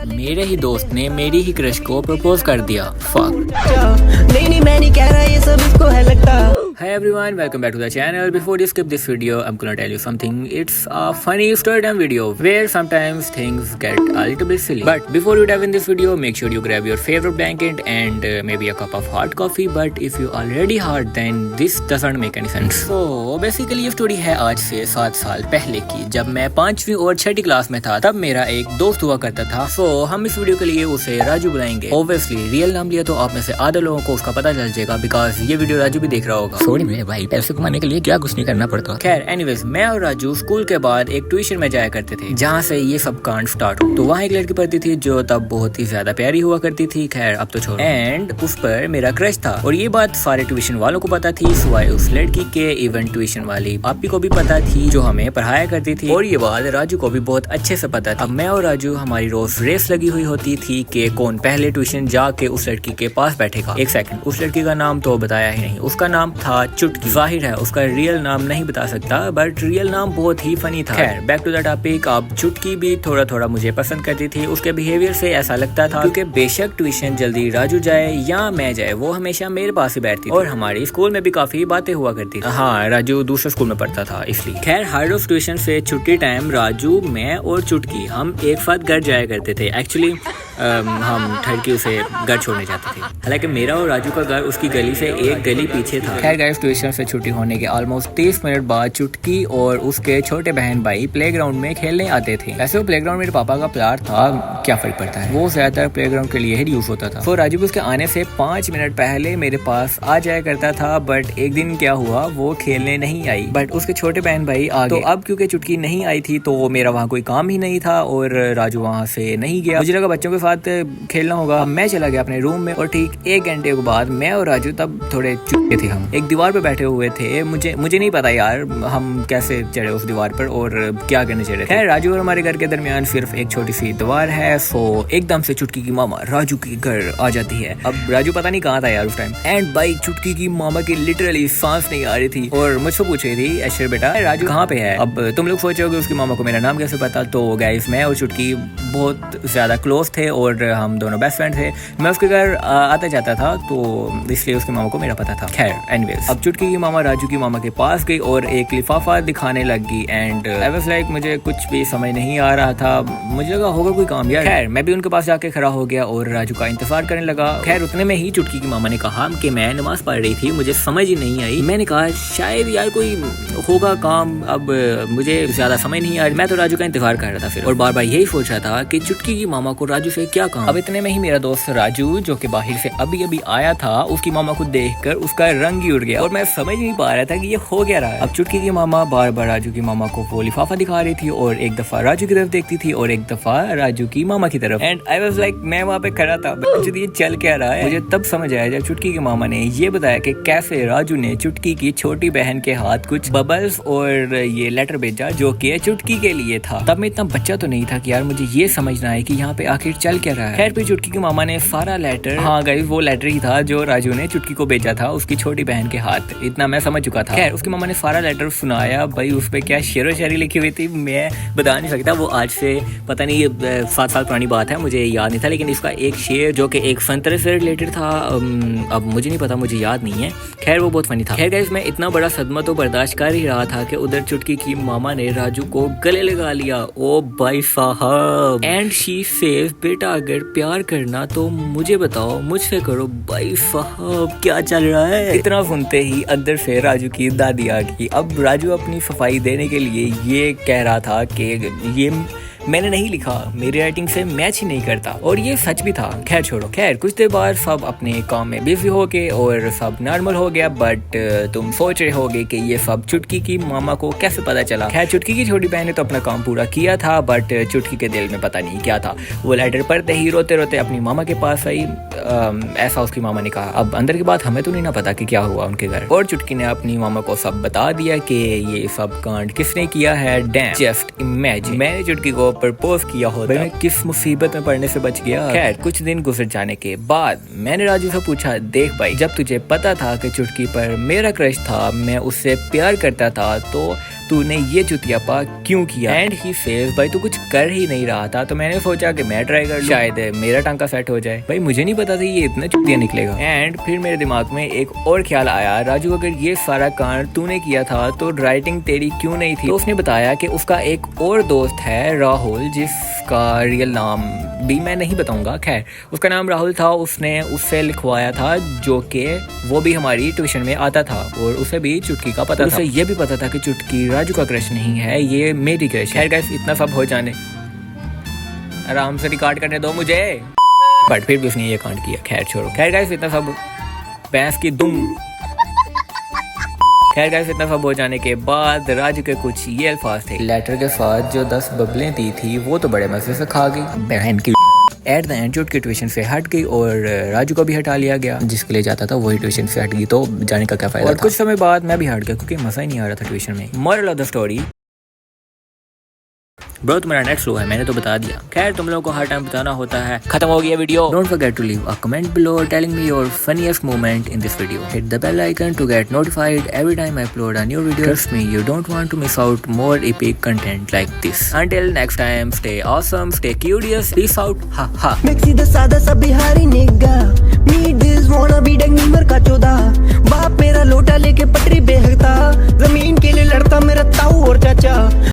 मेरे ही दोस्त ने मेरी ही क्रश को प्रपोज कर दिया। फक। नहीं मैं नहीं कह रहा ये सब इसको है लगता। Hi everyone, welcome back to the channel. Before you skip this video, I'm gonna tell you something. It's a funny story time video where sometimes things get a little bit silly. But before you dive in this video, make sure you grab your favorite blanket and maybe a cup of hot coffee. But if you already hot, then this doesn't make any sense. So basically ये story है आज से 7 साल पहले की, जब मैं 5वीं और 6ठी क्लास में था। तब मेरा एक दोस्त हुआ करता था। So हम इस वीडियो के लिए उसे राजू बुलाएंगे। Obviously रियल नाम लिया तो आप में से आधे लोगों को उसका पता चल जाएगा, बिकॉज ये वीडियो राजू भी देख रहा होगा। सॉरी मेरे भाई, पैसे कमाने के लिए क्या कुछ नहीं करना पड़ता। खैर एनीवेज, मैं और राजू स्कूल के बाद एक ट्यूशन में जाया करते थे, जहाँ से ये सब कांड स्टार्ट हो। तो वहाँ एक लड़की पढ़ती थी जो तब बहुत ही ज्यादा प्यारी हुआ करती थी। खैर अब तो छोड़ो। एंड उस पर मेरा क्रश था और ये बात सारे ट्यूशन वालों को पता थी, सिवाय उस लड़की के। इवन ट्यूशन वाली आपी को भी पता थी जो हमें पढ़ाया करती थी, और ये बात राजू को भी बहुत अच्छे से पता थी। अब मैं और राजू, हमारी रोज रेस लगी हुई होती थी कि कौन पहले ट्यूशन जाके उस लड़की के पास बैठेगा। एक सेकंड, उस लड़की का नाम तो बताया ही नहीं। उसका नाम था चुटकी। जाहिर है उसका रियल नाम नहीं बता सकता, बट रियल नाम बहुत ही फनी था। खैर बैक टू द टॉपिक। अब चुटकी भी थोड़ा थोड़ा मुझे पसंद करती थी। उसके बिहेवियर से ऐसा लगता था क्योंकि बेशक ट्यूशन जल्दी राजू जाए या मैं जाए, वो हमेशा मेरे पास ही बैठती थी। और हमारी स्कूल में भी काफी बातें हुआ करती थी। हाँ, राजू दूसरे स्कूल में पढ़ता था इसलिए। खैर हर रोज ट्यूशन से छुट्टी टाइम राजू, मैं और चुटकी हम एक साथ घर जाया करते थे। एक्चुअली हम ठरकी उसे घर छोड़ने जाते थे। हालांकि मेरा और राजू का घर उसकी गली से एक गली पीछे था। खैर गाइस, ट्यूशन से छुट्टी होने के ऑलमोस्ट 30 मिनट बाद चुटकी और उसके छोटे बहन भाई प्लेग्राउंड में खेलने आते थे। वैसे वो प्लेग्राउंड मेरे पापा का प्लाट था, क्या फर्क पड़ता है, वो ज्यादातर प्लेग्राउंड के लिए ही यूज होता था। तो राजू उसके आने से 5 मिनट पहले मेरे पास आ जाया करता था। बट एक दिन क्या हुआ, वो खेलने नहीं आई, बट उसके छोटे बहन भाई आ गए। तो अब क्योंकि चुटकी नहीं आई थी तो मेरा वहाँ कोई काम ही नहीं था और राजू वहाँ से नहीं गया। मुझे लगा बच्चों के साथ खेलना होगा। मैं चला गया अपने रूम में और ठीक 1 घंटे के बाद मैं और राजू, तब थोड़े चुके थे, हम एक दीवार पे बैठे हुए थे। मुझे नहीं पता यार हम कैसे चढ़े उस दीवार पर और क्या करने चढ़े। खैर राजू और हमारे घर के दरमियान सिर्फ एक छोटी सी दीवार है। सो एकदम से चुटकी की मामा राजू के घर आ जाती है। अब राजू पता नहीं कहाँ था यार उस टाइम। एंड भाई चुटकी की मामा की लिटरली सांस नहीं आ रही थी और मुझसे पूछ रही थी, अशर बेटा राजू कहाँ पे है। अब तुम लोग सोचोगे उसकी मामा को मेरा नाम कैसे पता। तो गाइस, मैं और चुटकी बहुत ज्यादा क्लोज थे और हम दोनों बेस्ट फ्रेंड थे। मैं उसके घर आता जाता था तो इसलिए उसकी मामा को मेरा पता था। खैर एनीवेज, अब चुटकी की मामा राजू की मामा के पास गई और एक लिफाफा दिखाने लगी। एंड आई वाज लाइक, मुझे कुछ भी समझ नहीं आ रहा था। मुझे लगा होगा कोई काम यार। खैर मैं भी उनके पास जाके खड़ा हो गया और राजू का इंतजार करने लगा। खैर उतने में ही चुटकी की मामा ने कहा कि मैं नमाज पढ़ रही थी, मुझे समझ ही नहीं आई। मैंने कहा शायद यार कोई होगा काम, अब मुझे ज्यादा समझ नहीं आ रही। मैं तो राजू का इंतजार कर रहा था फिर, और बार बार यही सोच रहा था कि चुटकी की मामा को राजू से क्या काम। अब इतने में ही मेरा दोस्त राजू, जो कि बाहर से अभी अभी आया था, उसकी मामा को देखकर उसका रंग ही उड़ गया और मैं समझ नहीं पा रहा था कि ये हो क्या रहा है। अब चुटकी की मामा बार बार राजू की मामा को वो लिफाफा दिखा रही थी और एक दफा राजू की तरफ देखती थी और एक दफा राजू की मामा की तरफ। एंड आई वाज लाइक, मैं वहाँ पे खड़ा था, ये चल क्या रहा है। मुझे तब समझ आया जब चुटकी की मामा ने ये बताया कि कैसे राजू ने चुटकी की छोटी बहन के हाथ कुछ बबल्स और ये लेटर भेजा जो कि चुटकी के लिए था। तब मैं इतना बच्चा तो नहीं था कि यार मुझे ये समझना है कि यहाँ पे आखिर चल क्या रहा है। खैर फिर चुटकी की मामा ने सारा लेटर, हाँ गाइस वो लेटर ही था जो राजू ने चुटकी को भेजा था उसकी छोटी बहन के हाथ। इतना मैं समझ चुका था। खैर उसकी मामा ने सारा लेटर सुनाया। भाई उस पे क्या शेरो शायरी लिखी हुई थी मैं बता नहीं सकता। वो आज से पता नहीं 7 साल पुरानी बात है, मुझे याद नहीं था। लेकिन इसका एक शेर जो कि एक संतरे से रिलेटेड था, अब मुझे नहीं पता, मुझे याद नहीं है। खैर वो बहुत फनी था। खैर गाइस, मैं इतना बड़ा सदमा तो बर्दाश्त कर ही रहा था कि उधर चुटकी की मामा ने राजू को गले लगा लिया। ओ भाई साहब। एंड शी सेज, बेटा अगर प्यार करना तो मुझे बताओ, मुझसे करो। भाई साहब क्या चल रहा है। इतना सुनते ही अंदर से राजू की दादी आ गई। अब राजू अपनी सफाई देने के लिए ये कह रहा था कि ये मैंने नहीं लिखा, मेरी राइटिंग से मैच ही नहीं करता, और ये सच भी था। खैर छोड़ो। खैर कुछ देर बाद सब अपने काम में बिजी हो गए और सब नॉर्मल हो गया। बट तुम सोच रहे होगे कि ये सब चुटकी की मामा को कैसे पता चला। खैर चुटकी की छोटी बहन ने तो अपना काम पूरा किया था, बट चुटकी के दिल में पता नहीं क्या था। वो लेटर पढ़ते ही रोते रोते अपनी मामा के पास आई। ऐसा उसकी मामा ने कहा। अब अंदर की बात हमें तो नहीं ना पता कि क्या हुआ उनके घर, और चुटकी ने अपनी मामा को सब बता दिया कि ये सब कांड किसने किया है। डैम, जस्ट इमेजिन, मैंने चुटकी को प्रपोज किया होता, मैं किस मुसीबत में पड़ने से बच गया। खैर कुछ दिन गुजर जाने के बाद मैंने राजू से पूछा, देख भाई, जब तुझे पता था कि चुटकी पर मेरा क्रश था, मैं उससे प्यार करता था, तो तूने ये चुतियापा क्यों किया? एंड ही सेज भाई तू कुछ कर ही नहीं रहा था, तो मैंने सोचा कि मैं ट्राई कर लूं, शायद मेरा टांका सेट हो जाए। भाई मुझे नहीं पता था ये इतना चुतिया निकलेगा। एंड फिर मेरे दिमाग में एक और ख्याल आया, राजू अगर ये सारा कांड तूने किया था तो राइटिंग तेरी क्यों नहीं थी? तो उसने बताया कि उसका एक और दोस्त है राहुल, जिसका रियल नाम भी मैं नहीं बताऊंगा, खैर उसका नाम राहुल था, उसने उससे लिखवाया था, जो कि वो भी हमारी ट्यूशन में आता था और उसे भी चुटकी का पता था। उसे ये भी पता था कि चुटकी राजू का क्रश नहीं है, ये मेरी क्रश है। खैर गाइस इतना सब हो जाने, आराम से रिकॉर्ड करने दो मुझे, बट फिर भी उसने ये कांड किया। खैर छोड़ो। खैर गाइस इतना सब भैंस की दुम। खैर गाइस इतना सब हो जाने के बाद राजू के कुछ ये अल्फाज थे, लेटर के साथ जो 10 बबलें दी थी वो तो बड़े मजे से खा गई बहन की। एट द एंड चुटकी ट्यूशन से हट गई और राजू को भी हटा लिया गया, जिसके लिए जाता था वही ट्यूशन से हट गई, तो जाने का क्या फायदा। और कुछ समय बाद मैं भी हट गया क्योंकि मजा ही नहीं आ रहा था ट्यूशन में। Moral of the story, bro तुम्हारा नेट स्लो है, मैंने तो बता दिया। खैर तुम लोगों को हर टाइम बताना होता है। खत्म हो गया video. Don't forget to leave a comment below telling me your funniest moment in this video. Hit the bell icon to get notified every time I upload a new video. Trust me, you don't want to miss out more epic content like this. Until next time, stay awesome, stay curious, peace out, ha ha. Mixi the sada sa bihari nigga. Meet this wannabe